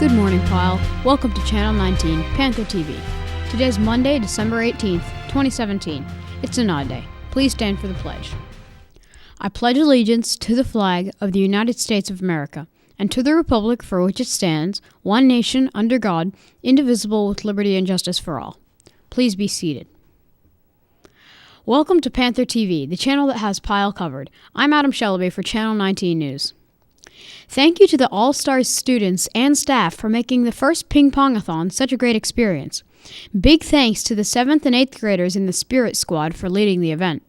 Good morning, Pyle. Welcome to Channel 19, Panther TV. Today's Monday, December 18th, 2017. It's a nod day. Please stand for the pledge. I pledge allegiance to the flag of the United States of America and to the republic for which it stands, one nation, under God, indivisible, with liberty and justice for all. Please be seated. Welcome to Panther TV, the channel that has Pyle covered. I'm Shalabi for Channel 19 News. Thank you to the All-Stars students and staff for making the first ping pong-a-thon such a great experience. Big thanks to the 7th and 8th graders in the Spirit Squad for leading the event.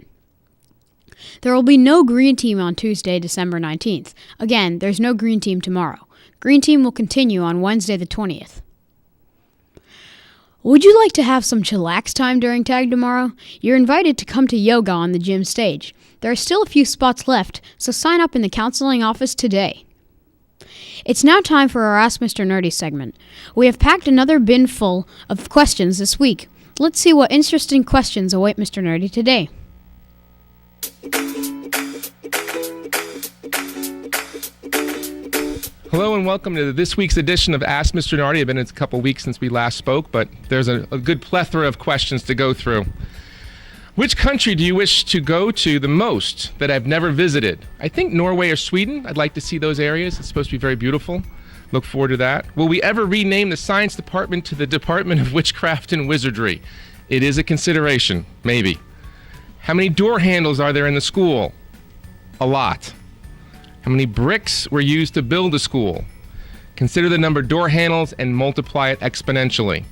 There will be no green team on Tuesday, December 19th. Again, there's no green team tomorrow. Green team will continue on Wednesday the 20th. Would you like to have some chillax time during tag tomorrow? You're invited to come to yoga on the gym stage. There are still a few spots left, so sign up in the counseling office today. It's now time for our Ask Mr. Nardi segment. We have packed another bin full of questions this week. Let's see what interesting questions await Mr. Nardi today. Hello and welcome to this week's edition of Ask Mr. Nardi. It's been a couple weeks since we last spoke, but there's a good plethora of questions to go through. Which country do you wish to go to the most that I've never visited? I think Norway or Sweden. I'd like to see those areas. It's supposed to be very beautiful. Look forward to that. Will we ever rename the science department to the Department of Witchcraft and Wizardry? It is a consideration, maybe. How many door handles are there in the school? A lot. How many bricks were used to build a school? Consider the number of door handles and multiply it exponentially.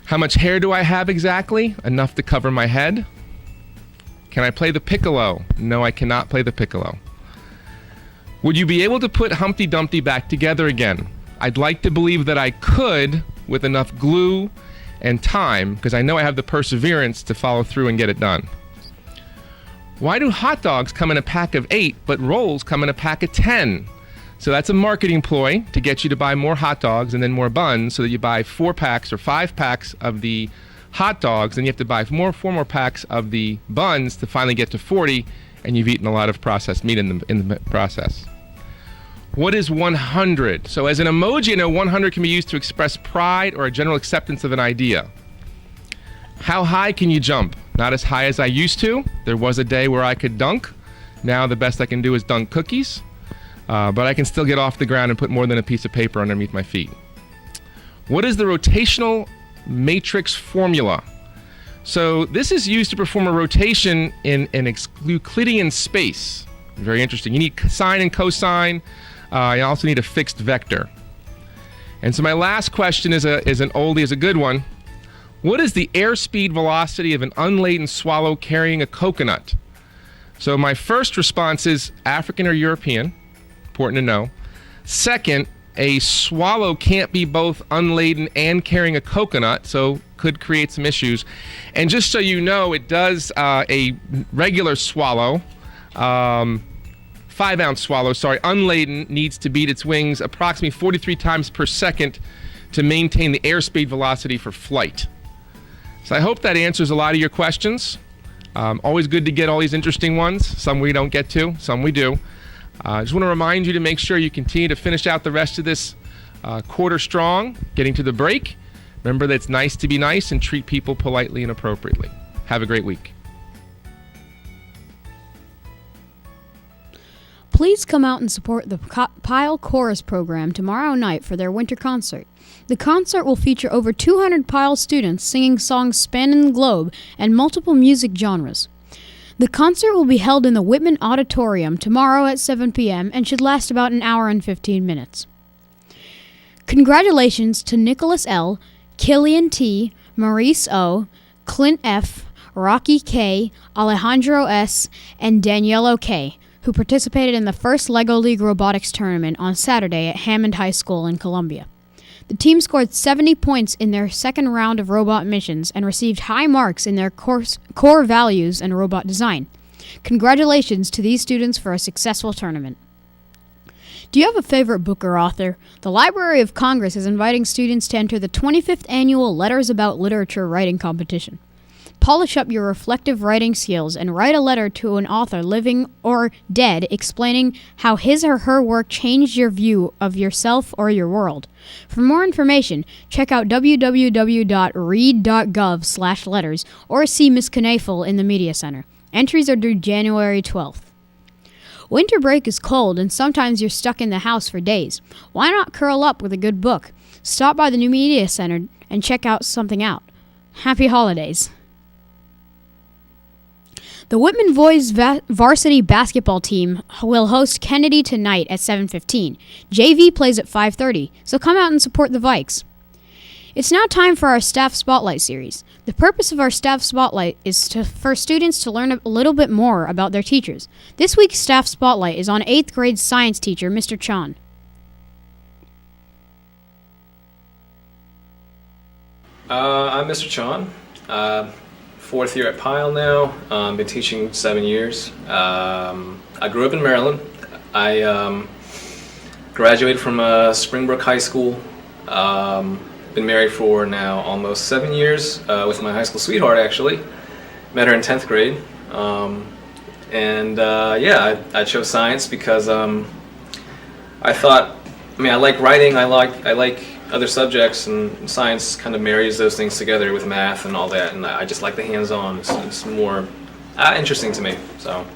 How much hair do I have exactly? Enough to cover my head. Can I play the piccolo? No, I cannot play the piccolo. Would you be able to put Humpty Dumpty back together again? I'd like to believe that I could with enough glue and time, because I know I have the perseverance to follow through and get it done. Why do hot dogs come in a pack of 8, but rolls come in a pack of 10? So that's a marketing ploy to get you to buy more hot dogs and then more buns, so that you buy 4 packs or 5 packs of the hot dogs, and you have to buy 4 more packs of the buns to finally get to 40, and you've eaten a lot of processed meat in the process. What is 100? So as an emoji, I know 100 can be used to express pride or a general acceptance of an idea. How high can you jump? Not as high as I used to. There was a day where I could dunk. Now the best I can do is dunk cookies. But I can still get off the ground and put more than a piece of paper underneath my feet. What is the rotational matrix formula? So this is used to perform a rotation in an Euclidean space. Very interesting. You need sine and cosine. You also need a fixed vector. And so my last question is an oldie, is a good one. What is the airspeed velocity of an unladen swallow carrying a coconut? So my first response is African or European. Important to know. Second, a swallow can't be both unladen and carrying a coconut, so could create some issues. And just so you know, it does a regular swallow, 5-ounce swallow, unladen, needs to beat its wings approximately 43 times per second to maintain the airspeed velocity for flight. So I hope that answers a lot of your questions. Always good to get all these interesting ones. Some we don't get to, some we do. I just want to remind you to make sure you continue to finish out the rest of this quarter strong, getting to the break. Remember that it's nice to be nice and treat people politely and appropriately. Have a great week. Please come out and support the Pyle Chorus program tomorrow night for their winter concert. The concert will feature over 200 Pyle students singing songs spanning the globe and multiple music genres. The concert will be held in the Whitman Auditorium tomorrow at 7 p.m. and should last about an hour and 15 minutes. Congratulations to Nicholas L., Killian T., Maurice O., Clint F., Rocky K., Alejandro S., and Daniello K., who participated in the first LEGO League Robotics tournament on Saturday at Hammond High School in Columbia. The team scored 70 points in their second round of robot missions and received high marks in their core values and robot design. Congratulations to these students for a successful tournament. Do you have a favorite book or author? The Library of Congress is inviting students to enter the 25th annual Letters About Literature writing competition. polish up your reflective writing skills and write a letter to an author living or dead explaining how his or her work changed your view of yourself or your world. For more information, check out www.read.gov/letters or see Ms. Knafel in the Media Center. Entries are due January 12th. Winter break is cold and sometimes you're stuck in the house for days. Why not curl up with a good book? Stop by the new Media Center and check out something out. Happy holidays. The Whitman Boys varsity basketball team will host Kennedy tonight at 7:15. JV plays at 5:30, so come out and support the Vikes. It's now time for our Staff Spotlight series. The purpose of our Staff Spotlight is for students to learn a little bit more about their teachers. This week's Staff Spotlight is on 8th grade science teacher, Mr. Chon. I'm Mr. Chon, fourth year at Pyle now. Been teaching 7 years. I grew up in Maryland. I graduated from Springbrook High School. Been married for now almost 7 years with my high school sweetheart, actually. Met her in 10th grade. I chose science because I thought, I like writing, I like other subjects, and science kind of marries those things together with math and all that, and I just like the hands-on. It's more interesting to me, so.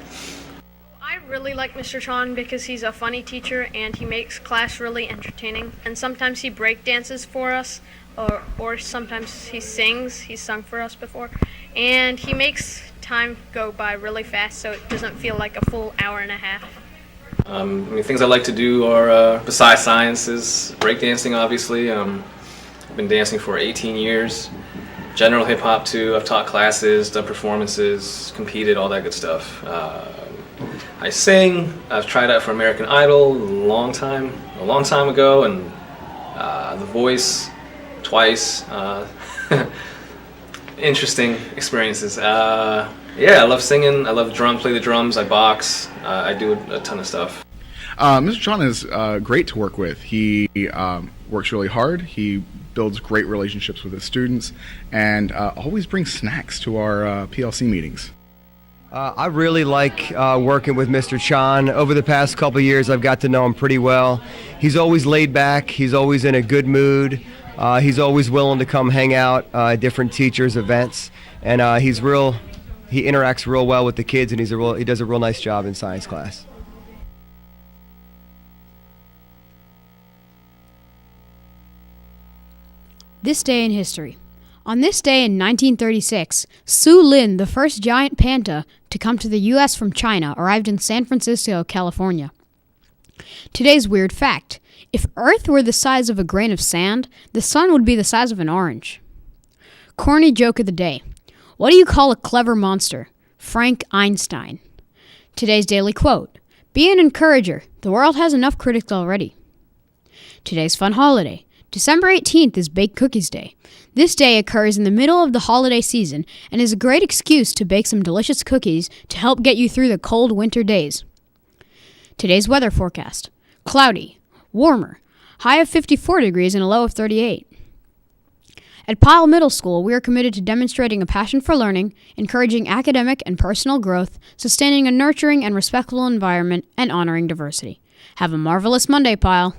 I really like Mr. Chon because he's a funny teacher and he makes class really entertaining. And sometimes he break dances for us, or sometimes he sings. He's sung for us before. And he makes time go by really fast so it doesn't feel like a full hour and a half. Things I like to do are, besides science, is breakdancing, obviously. I've been dancing for 18 years. General hip-hop, too. I've taught classes, done performances, competed, all that good stuff. I sing. I've tried out for American Idol a long time ago, and The Voice twice. Interesting experiences. I love singing. I love play the drums. I box. I do a ton of stuff. Mr. Chon is great to work with. He works really hard. He builds great relationships with his students, and always brings snacks to our PLC meetings. I really like working with Mr. Chon. Over the past couple years, I've got to know him pretty well. He's always laid back. He's always in a good mood. He's always willing to come hang out at different teachers' events, and he interacts real well with the kids, and he does a real nice job in science class. This day in history. On this day in 1936, Su Lin, the first giant panda to come to the U.S. from China, arrived in San Francisco, California. Today's weird fact. If Earth were the size of a grain of sand, the sun would be the size of an orange. Corny joke of the day. What do you call a clever monster? Frank Einstein. Today's daily quote. Be an encourager. The world has enough critics already. Today's fun holiday. December 18th is Bake Cookies Day. This day occurs in the middle of the holiday season and is a great excuse to bake some delicious cookies to help get you through the cold winter days. Today's weather forecast. Cloudy. Warmer. High of 54 degrees and a low of 38. At Pyle Middle School, we are committed to demonstrating a passion for learning, encouraging academic and personal growth, sustaining a nurturing and respectful environment, and honoring diversity. Have a marvelous Monday, Pyle.